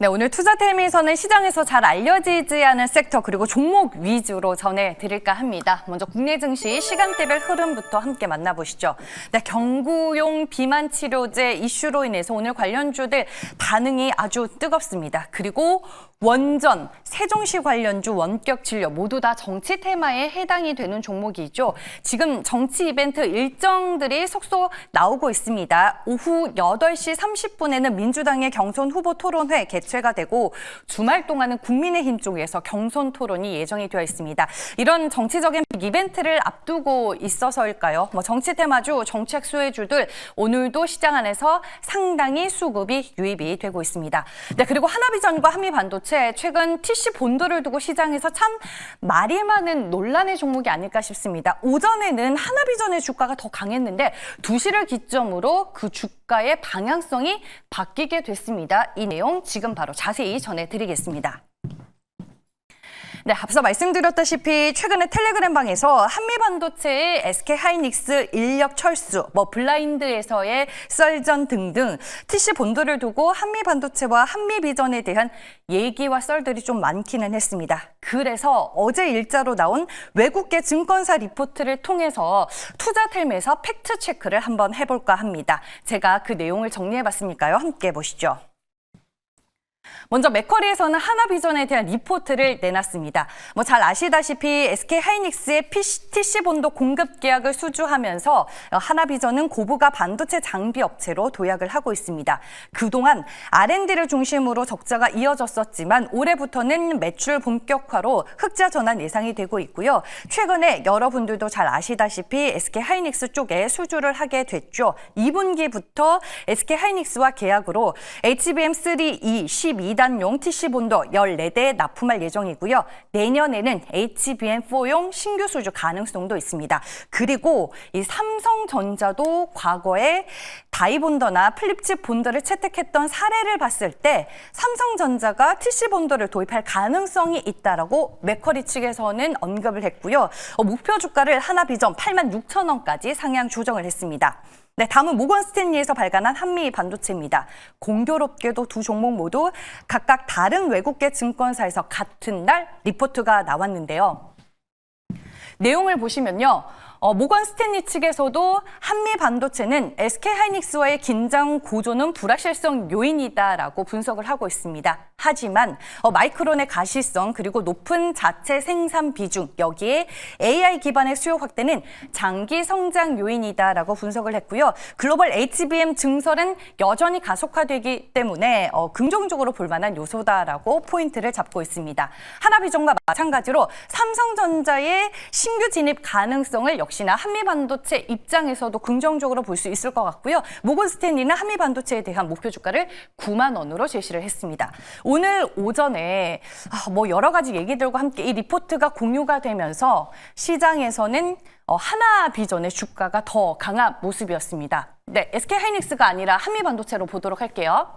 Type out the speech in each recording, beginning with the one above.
네, 오늘 투자텔미에서는 시장에서 잘 알려지지 않은 섹터 그리고 종목 위주로 전해드릴까 합니다. 먼저 국내 증시 시간대별 흐름부터 함께 만나보시죠. 네, 경구용 비만 치료제 이슈로 인해서 오늘 관련주들 반응이 아주 뜨겁습니다. 그리고 원전, 세종시 관련주, 원격 진료 모두 다 정치 테마에 해당이 되는 종목이죠. 지금 정치 이벤트 일정들이 속속 나오고 있습니다. 오후 8시 30분에는 민주당의 경선 후보 토론회 개최가 되고 주말 동안은 국민의힘 쪽에서 경선 토론이 예정이 되어 있습니다. 이런 정치적인 이벤트를 앞두고 있어서일까요? 정치 테마주, 정책 수혜주들 오늘도 시장 안에서 상당히 수급이 유입이 되고 있습니다. 네, 그리고 하나비전과 한미반도체 최근 TC 본도를 두고 시장에서 참 말이 많은 논란의 종목이 아닐까 싶습니다. 오전에는 하나비전의 주가가 더 강했는데 2시를 기점으로 그 주가의 방향성이 바뀌게 됐습니다. 이 내용 지금 바로 자세히 전해드리겠습니다. 네, 앞서 말씀드렸다시피 최근에 텔레그램방에서 한미반도체의 SK하이닉스, 인력철수, 블라인드에서의 썰전 등등 TC 본도를 두고 한미반도체와 한미비전에 대한 얘기와 썰들이 좀 많기는 했습니다. 그래서 어제 일자로 나온 외국계 증권사 리포트를 통해서 투자텔미에서 팩트체크를 한번 해볼까 합니다. 제가 그 내용을 정리해봤으니까요. 함께 보시죠. 먼저 맥쿼리에서는 하나비전에 대한 리포트를 내놨습니다. 잘 아시다시피 SK하이닉스의 TC 본도 공급 계약을 수주하면서 하나비전은 고부가 반도체 장비 업체로 도약을 하고 있습니다. 그동안 R&D를 중심으로 적자가 이어졌었지만 올해부터는 매출 본격화로 흑자 전환 예상이 되고 있고요. 최근에 여러분들도 잘 아시다시피 SK하이닉스 쪽에 수주를 하게 됐죠. 2분기부터 SK하이닉스와 계약으로 HBM3E 12단용 TC본도 14대 납품할 예정이고요. 내년에는 HBM4용 신규 수주 가능성도 있습니다. 그리고 이 삼성전자도 과거에 다이본더나 플립칩 본더를 채택했던 사례를 봤을 때 삼성전자가 TC본더를 도입할 가능성이 있다라고 맥쿼리 측에서는 언급을 했고요. 목표 주가를 하나비전 86,000원까지 상향 조정을 했습니다. 네, 다음은 모건 스탠리에서 발간한 한미 반도체입니다. 공교롭게도 두 종목 모두 각각 다른 외국계 증권사에서 같은 날 리포트가 나왔는데요. 내용을 보시면요. 모건 스탠리 측에서도 한미 반도체는 SK하이닉스와의 긴장 고조는 불확실성 요인이다라고 분석을 하고 있습니다. 하지만 마이크론의 가시성 그리고 높은 자체 생산 비중 여기에 AI 기반의 수요 확대는 장기 성장 요인이다라고 분석을 했고요. 글로벌 HBM 증설은 여전히 가속화되기 때문에 긍정적으로 볼 만한 요소다라고 포인트를 잡고 있습니다. 하나비전과 마찬가지로 삼성전자의 신규 진입 가능성을 역시나 한미반도체 입장에서도 긍정적으로 볼 수 있을 것 같고요. 모건 스탠리는 한미반도체에 대한 목표 주가를 9만 원으로 제시를 했습니다. 오늘 오전에 여러 가지 얘기들과 함께 이 리포트가 공유가 되면서 시장에서는 하나비전의 주가가 더 강한 모습이었습니다. 네, SK하이닉스가 아니라 한미반도체로 보도록 할게요.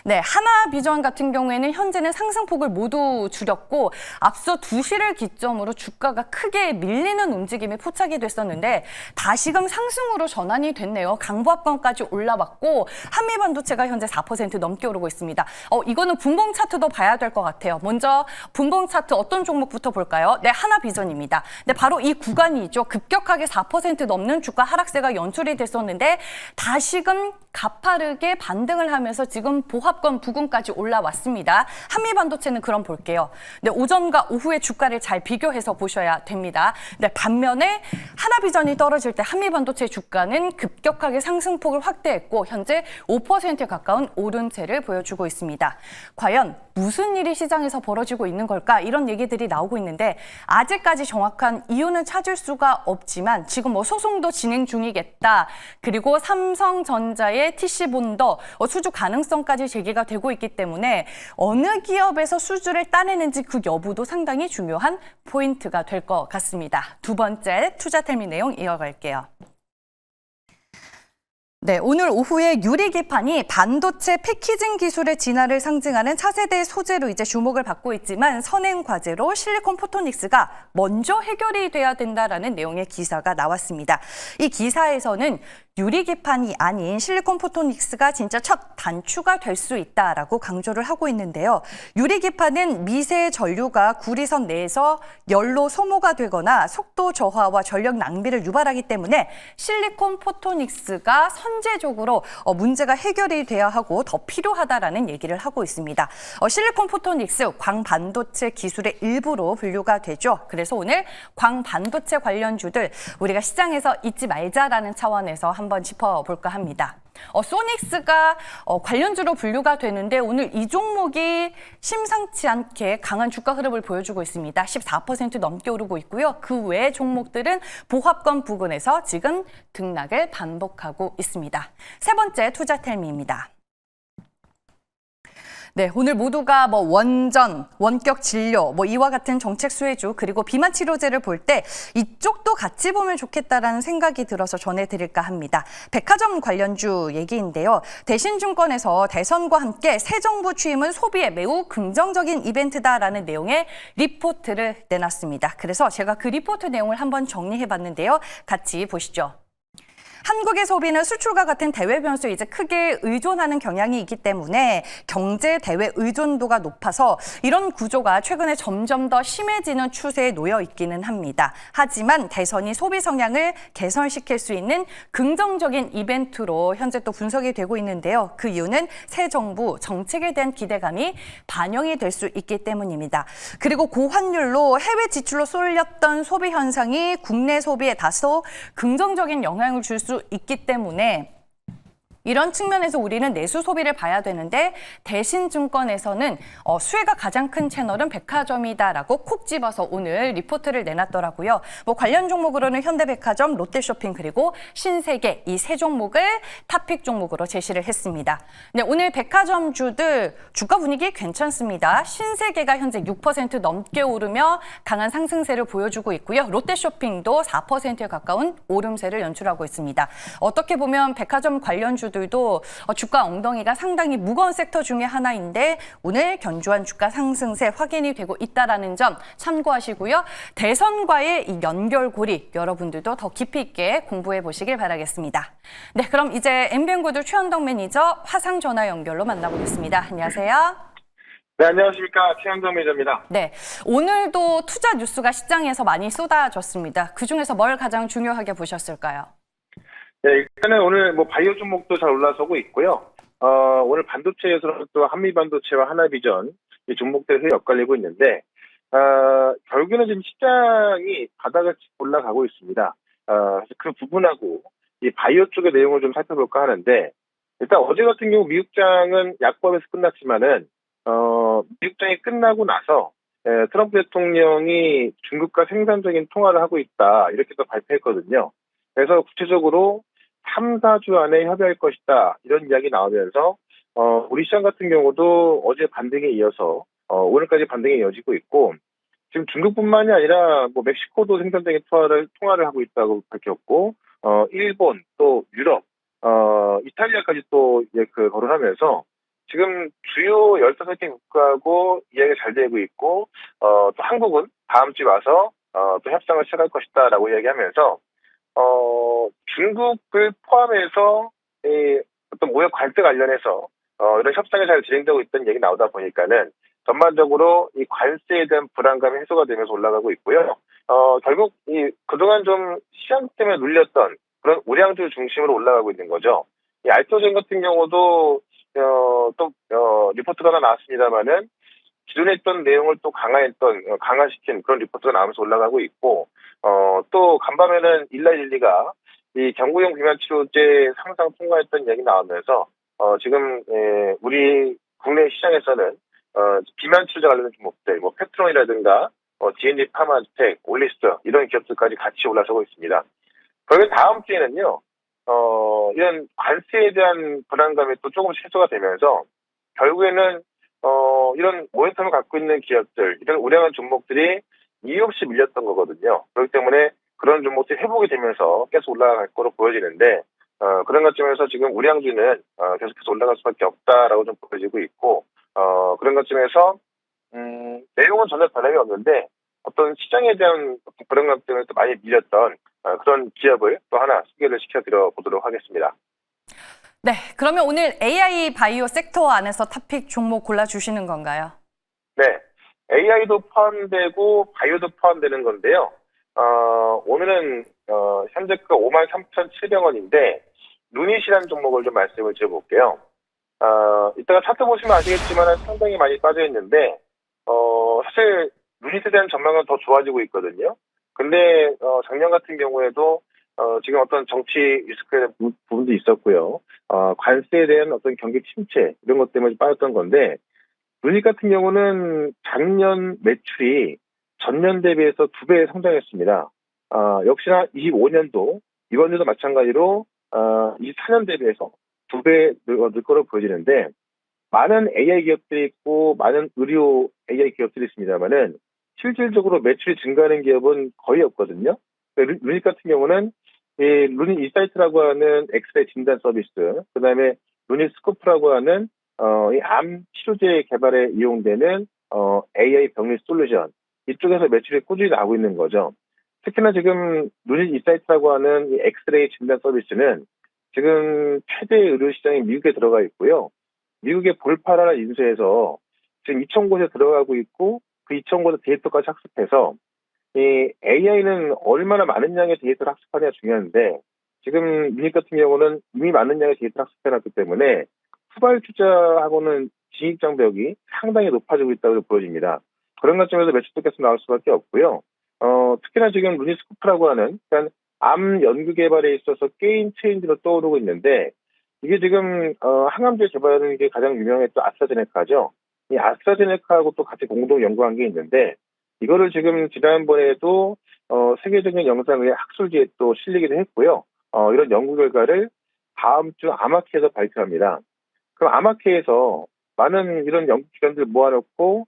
네, 하나비전 같은 경우에는 현재는 상승폭을 모두 줄였고 앞서 2시를 기점으로 주가가 크게 밀리는 움직임이 포착이 됐었는데 다시금 상승으로 전환이 됐네요. 강보합권까지 올라왔고 한미반도체가 현재 4% 넘게 오르고 있습니다. 이거는 분봉 차트도 봐야 될 것 같아요. 먼저 분봉 차트 어떤 종목부터 볼까요? 네, 하나비전입니다. 네, 바로 이 구간이죠. 급격하게 4% 넘는 주가 하락세가 연출이 됐었는데 다시금 가파르게 반등을 하면서 지금 보합권 부근까지 올라왔습니다. 한미반도체는 그럼 볼게요. 네, 오전과 오후의 주가를 잘 비교해서 보셔야 됩니다. 네, 반면에 하나비전이 떨어질 때 한미반도체 주가는 급격하게 상승폭을 확대했고 현재 5%에 가까운 오름세를 보여주고 있습니다. 과연 무슨 일이 시장에서 벌어지고 있는 걸까? 이런 얘기들이 나오고 있는데 아직까지 정확한 이유는 찾을 수가 없지만 지금 소송도 진행 중이겠다. 그리고 삼성전자의 TC본더 수주 가능성까지 제기가 되고 있기 때문에 어느 기업에서 수주를 따내는지 그 여부도 상당히 중요한 포인트가 될 것 같습니다. 두 번째 투자텔미 내용 이어갈게요. 네, 오늘 오후에 유리기판이 반도체 패키징 기술의 진화를 상징하는 차세대 소재로 이제 주목을 받고 있지만 선행 과제로 실리콘 포토닉스가 먼저 해결이 돼야 된다라는 내용의 기사가 나왔습니다. 이 기사에서는 유리기판이 아닌 실리콘 포토닉스가 진짜 첫 단추가 될 수 있다라고 강조를 하고 있는데요. 유리기판은 미세 전류가 구리선 내에서 열로 소모가 되거나 속도 저하와 전력 낭비를 유발하기 때문에 실리콘 포토닉스가 선제적으로 문제가 해결이 돼야 하고 더 필요하다라는 얘기를 하고 있습니다. 실리콘 포토닉스 광반도체 기술의 일부로 분류가 되죠. 그래서 오늘 광반도체 관련주들 우리가 시장에서 잊지 말자라는 차원에서 한번 짚어볼까 합니다. 소닉스가 관련주로 분류가 되는데 오늘 이 종목이 심상치 않게 강한 주가 흐름을 보여주고 있습니다. 14% 넘게 오르고 있고요. 그 외의 종목들은 보합권 부근에서 지금 등락을 반복하고 있습니다. 세 번째 투자텔미입니다. 네, 오늘 모두가 원전, 원격 진료, 이와 같은 정책 수혜주 그리고 비만 치료제를 볼 때 이쪽도 같이 보면 좋겠다라는 생각이 들어서 전해드릴까 합니다. 백화점 관련주 얘기인데요. 대신증권에서 대선과 함께 새 정부 취임은 소비에 매우 긍정적인 이벤트다라는 내용의 리포트를 내놨습니다. 그래서 제가 그 리포트 내용을 한번 정리해봤는데요. 같이 보시죠. 한국의 소비는 수출과 같은 대외 변수에 이제 크게 의존하는 경향이 있기 때문에 경제 대외 의존도가 높아서 이런 구조가 최근에 점점 더 심해지는 추세에 놓여 있기는 합니다. 하지만 대선이 소비 성향을 개선시킬 수 있는 긍정적인 이벤트로 현재 또 분석이 되고 있는데요. 그 이유는 새 정부 정책에 대한 기대감이 반영이 될 수 있기 때문입니다. 그리고 고환율로 해외 지출로 쏠렸던 소비 현상이 국내 소비에 다소 긍정적인 영향을 줄 수 있기 때문에 이런 측면에서 우리는 내수 소비를 봐야 되는데 대신증권에서는 수혜가 가장 큰 채널은 백화점이다라고 콕 집어서 오늘 리포트를 내놨더라고요. 관련 종목으로는 현대백화점, 롯데쇼핑 그리고 신세계 이 세 종목을 탑픽 종목으로 제시를 했습니다. 네, 오늘 백화점주들 주가 분위기 괜찮습니다. 신세계가 현재 6% 넘게 오르며 강한 상승세를 보여주고 있고요. 롯데쇼핑도 4%에 가까운 오름세를 연출하고 있습니다. 어떻게 보면 백화점 관련주 들도 주가 엉덩이가 상당히 무거운 섹터 중에 하나인데 오늘 견조한 주가 상승세 확인이 되고 있다는 점 참고하시고요. 대선과의 이 연결고리 여러분들도 더 깊이 있게 공부해 보시길 바라겠습니다. 네, 그럼 이제 엠비엔고드 최현덕 매니저 화상 전화 연결로 만나보겠습니다. 안녕하세요. 네, 안녕하십니까. 최현덕 매니저입니다. 네, 오늘도 투자 뉴스가 시장에서 많이 쏟아졌습니다. 그중에서 뭘 가장 중요하게 보셨을까요? 네, 일단은 오늘 바이오 종목도 잘 올라서고 있고요. 오늘 반도체에서는 또 한미반도체와 하나비전 이 종목들이 엇갈리고 있는데, 결국에는 지금 시장이 바닥을 올라가고 있습니다. 그래서 그 부분하고 이 바이오 쪽의 내용을 좀 살펴볼까 하는데, 일단 어제 같은 경우 미국장은 약법에서 끝났지만은, 미국장이 끝나고 나서 트럼프 대통령이 중국과 생산적인 통화를 하고 있다. 이렇게 또 발표했거든요. 그래서 구체적으로 3, 4주 안에 협의할 것이다. 이런 이야기 나오면서 우리 시장 같은 경우도 어제 반등에 이어서 오늘까지 반등이 이어지고 있고 지금 중국뿐만이 아니라 멕시코도 생산적인 통화를 하고 있다고 밝혔고 일본 또 유럽 이탈리아까지 또 거론하면서 지금 주요 15개 국가하고 이야기가 잘 되고 있고 또 한국은 다음 주에 와서 또 협상을 시작할 것이다라고 이야기하면서 중국을 포함해서 어떤 무역 관세 관련해서 이런 협상이 잘 진행되고 있다는 얘기 나오다 보니까는 전반적으로 이 관세에 대한 불안감이 해소가 되면서 올라가고 있고요. 결국 그동안 좀 시장 때문에 눌렸던 그런 우량주 중심으로 올라가고 있는 거죠. 이 알토젠 같은 경우도 리포트가 하나 나왔습니다만은 기존에 있던 내용을 또 강화시킨 그런 리포트가 나오면서 올라가고 있고, 또 간밤에는 일라일리가 이 경구용 비만 치료제 상상 통과했던 얘기 나오면서, 지금, 우리 국내 시장에서는, 비만 치료제 관련된 종목들, 페트론이라든가, D&D 파마텍, 올리스트, 이런 기업들까지 같이 올라서고 있습니다. 그리고 다음 주에는요, 이런 관세에 대한 불안감이 또 조금씩 해소가 되면서, 결국에는 이런 모멘텀을 갖고 있는 기업들, 이런 우량한 종목들이 이유 없이 밀렸던 거거든요. 그렇기 때문에 그런 종목들이 회복이 되면서 계속 올라갈 거로 보여지는데 그런 관점에서 지금 우량주는 계속해서 올라갈 수밖에 없다라고 좀 보여지고 있고, 그런 관점에서 내용은 전혀 변함이 없는데 어떤 시장에 대한 불안감 때문에 또 많이 밀렸던 그런 기업을 또 하나 소개를 시켜드려 보도록 하겠습니다. 네, 그러면 오늘 AI 바이오 섹터 안에서 탑픽 종목 골라주시는 건가요? 네, AI도 포함되고 바이오도 포함되는 건데요. 오늘은 현재가 53,700원인데 루닛이라는 종목을 좀 말씀을 드려볼게요. 이따가 차트 보시면 아시겠지만 상당히 많이 빠져 있는데 사실 루닛에 대한 전망은 더 좋아지고 있거든요. 근데 작년 같은 경우에도 지금 어떤 정치 리스크의 부분도 있었고요. 관세에 대한 어떤 경기 침체 이런 것 때문에 빠졌던 건데 루닛 같은 경우는 작년 매출이 전년 대비해서 2배 성장했습니다. 역시나 25년도 이번에도 마찬가지로 24년 대비해서 2배 늘 거로 보여지는데 많은 AI 기업들이 있고 많은 의료 AI 기업들이 있습니다만은 실질적으로 매출이 증가하는 기업은 거의 없거든요. 루닛 같은 경우는 이 루닛 인사이트라고 하는 엑스레이 진단 서비스, 그다음에 루닛 스코프라고 하는 이 암 치료제 개발에 이용되는 AI 병리 솔루션 이쪽에서 매출이 꾸준히 나오고 있는 거죠. 특히나 지금 루닛 인사이트라고 하는 이 엑스레이 진단 서비스는 지금 최대 의료 시장이 미국에 들어가 있고요. 미국의 볼파라는 인수해서 지금 2,000곳에 들어가고 있고 그 2,000곳의 데이터까지 학습해서 이 AI는 얼마나 많은 양의 데이터를 학습하느냐 중요한데 지금 유닛 같은 경우는 이미 많은 양의 데이터를 학습해놨기 때문에 후발 투자하고는 진입 장벽이 상당히 높아지고 있다고 보여집니다. 그런 관점에서 매출도 계속 나올 수밖에 없고요. 특히나 지금 루니스코프라고 하는 그러니까 암 연구 개발에 있어서 게임 체인지로 떠오르고 있는데 이게 지금 항암제 개발하는 게 가장 유명했던 아스트라제네카죠. 이 아스트라제네카하고 또 같이 공동 연구한 게 있는데 이거를 지금 지난번에도 세계적인 영상의 학술지에 또 실리기도 했고요. 이런 연구 결과를 다음 주 아마케에서 발표합니다. 그럼 아마케에서 많은 이런 연구기관들 모아놓고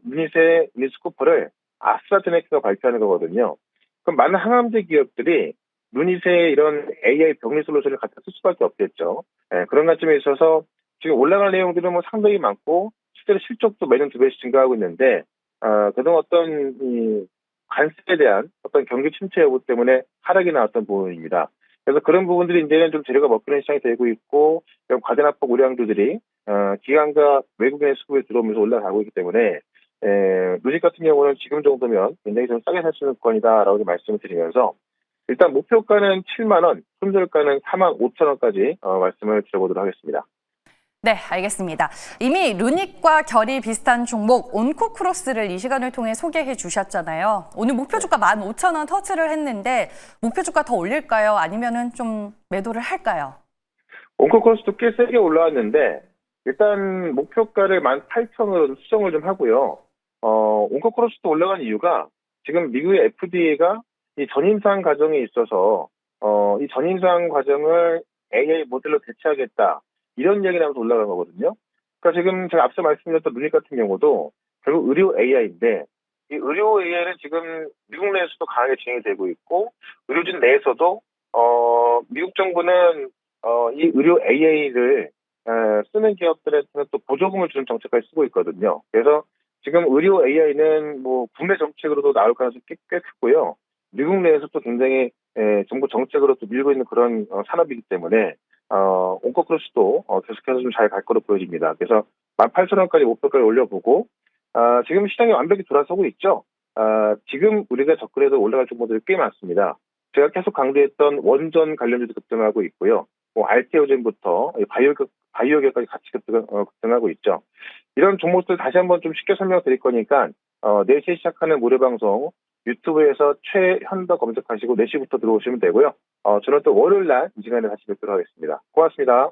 유닛의 유닛스코프를 아스트라제네카가 발표하는 거거든요. 그럼 많은 항암제 기업들이 루닛의 이런 AI 병리 솔루션을 갖다 쓸 수밖에 없겠죠. 그런 관점에 있어서 지금 올라갈 내용들은 뭐 상당히 많고 실제로 실적도 매년 2배씩 증가하고 있는데 그동안 어떤 이 관세에 대한 어떤 경기 침체 여부 때문에 하락이 나왔던 부분입니다. 그래서 그런 부분들이 이제는 좀 재료가 먹히는 시장이 되고 있고 이런 과대납법 우량주들이 기관과 외국인의 수급에 들어오면서 올라가고 있기 때문에 루닛 같은 경우는 지금 정도면 굉장히 좀 싸게 살 수 있는 권이다라고 말씀을 드리면서 일단 목표가는 7만 원, 손절가는 4만 5천 원까지 말씀을 드려보도록 하겠습니다. 네, 알겠습니다. 이미 루닛과 결이 비슷한 종목 온코크로스를 이 시간을 통해 소개해 주셨잖아요. 오늘 목표 주가 15,000원 터치를 했는데 목표 주가 더 올릴까요? 아니면은 좀 매도를 할까요? 온코크로스도 꽤 세게 올라왔는데 일단 목표가를 18,000원으로 수정을 좀 하고요. 온코크로스도 올라간 이유가 지금 미국의 FDA가 이 전임상 과정에 있어서 이 전임상 과정을 AI 모델로 대체하겠다. 이런 얘기 나면서 올라간 거거든요. 그러니까 지금 제가 앞서 말씀드렸던 루닛 같은 경우도 결국 의료 AI인데 이 의료 AI는 지금 미국 내에서도 강하게 진행이 되고 있고 의료진 내에서도 미국 정부는 이 의료 AI를 쓰는 기업들한테는 또 보조금을 주는 정책까지 쓰고 있거든요. 그래서 지금 의료 AI는 뭐 국내 정책으로도 나올 가능성이 꽤 크고요. 미국 내에서도 굉장히 정부 정책으로 또 밀고 있는 그런 산업이기 때문에 온코크로스도 계속해서 좀 잘 갈 거로 보여집니다. 그래서 18,000원까지 목표가를 올려보고 지금 시장이 완벽히 돌아서고 있죠. 지금 우리가 접근해도 올라갈 종목들이 꽤 많습니다. 제가 계속 강조했던 원전 관련주도 급등하고 있고요. 뭐 알테오젠부터 바이오계까지 같이 급등하고 있죠. 이런 종목들 다시 한번 좀 쉽게 설명드릴 거니까 4시에 시작하는 무료방송 유튜브에서 최현덕 검색하시고 4시부터 들어오시면 되고요. 저는 또 월요일 날 이 시간에 다시 뵙도록 하겠습니다. 고맙습니다.